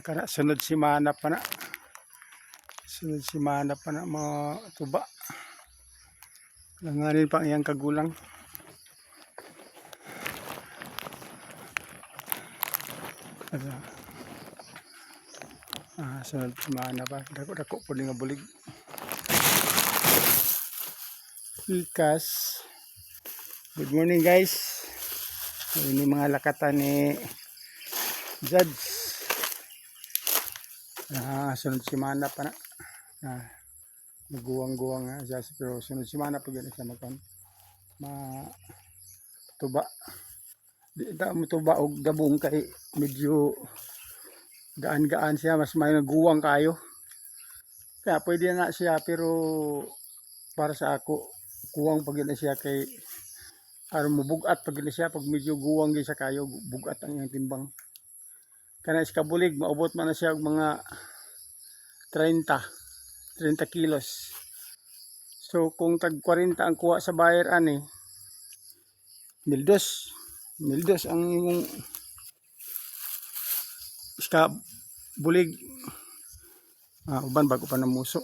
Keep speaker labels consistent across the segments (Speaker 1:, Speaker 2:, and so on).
Speaker 1: Kana sunod simana pa na. Sunod simana pa na mga tuba. Langanin pa iyang kagulang. Sunod simana pa. Dako-dako po nga bulig. Ikas. Good morning guys. Ini mga lakatan ni Judge. Sunod simana pa na. Naguwang-guwang nga siya, pero sunod simana pa gano'n siya tuba. Di mo tuba og dabong kay medyo gaan-gaan siya, mas may naguwang kayo. Kaya pwede na siya, pero para sa ako kuwang pag na siya kay aron mubugat pag na siya pag medyo guwang gyud siya kayo, bugat ang iyang timbang. Kana is kabulig maubot man na siya og mga 30 kilos. So kung tag 40 ang kuha sa buyer ani, 1,200 ang imong iska bulig. Uban bago pa namuso.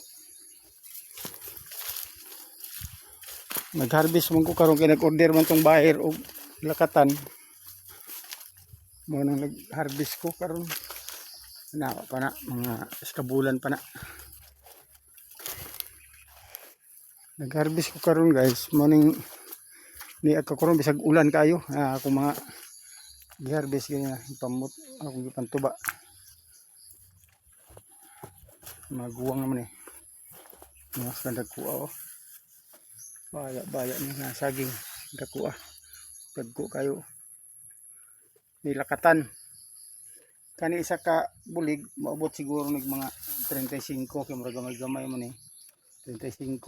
Speaker 1: Nag-harvest man ko karon kay nag-order man tong buyer og lakatan. Mo nang nag-harvest ko karon. Nawa pa na mga iskabulan pa na. Nag-harvest ko karon guys, morning ni ako karon bisag ulan kayo. Ako mga gi-harvest kanya pamut ako gipantuba. Maguwang naman mas dagko baya ni nga saging dagko dagko kayo. Nilakatan. Kani isa ka bulig maabot siguro nig mga 35 kay mura gamay-gamay mo ni 35.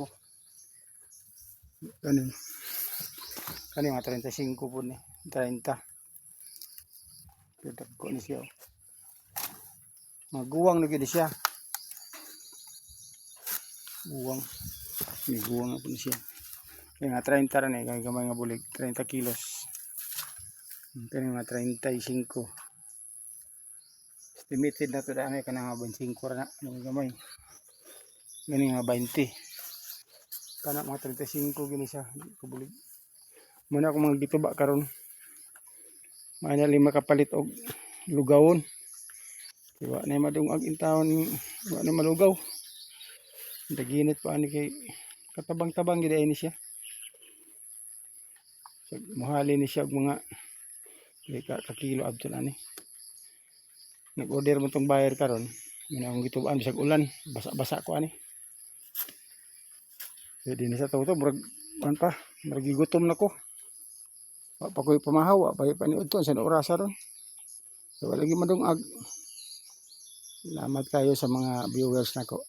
Speaker 1: Kani mga 35 po ni 30. Dagko ni siya. Maguwang na gid siya. Guwang. Ni guwang na po ni siya. Kaya nga 30 ra ni kay gamay nga bulig 30 kilos. Kani mga 35. Estimated na ito daan ka na nga 25 ra na gamay. Gani nga 20. Kana mga 35 gini siya kabulig. Muna ako mga gituba karon. Maana lima kapalit og lugawon. Diba na madungag intawon ni wa na malugaw. Daginit pa ani kay katabang-tabang gid ni siya. So, muhali ni siya og mga ka-kilo abton ani. Nag-order mo tong buyer karon. Muna akong gitubaan bisag ulan, basa-basa ko ani. Pwede na sa tawto murag pa, murag gigutom na ko. Wa pa ko'y pamahaw, wa pa paniudton sa orasa ron. So wala gyud madungag. Salamat kayo sa mga viewers nako.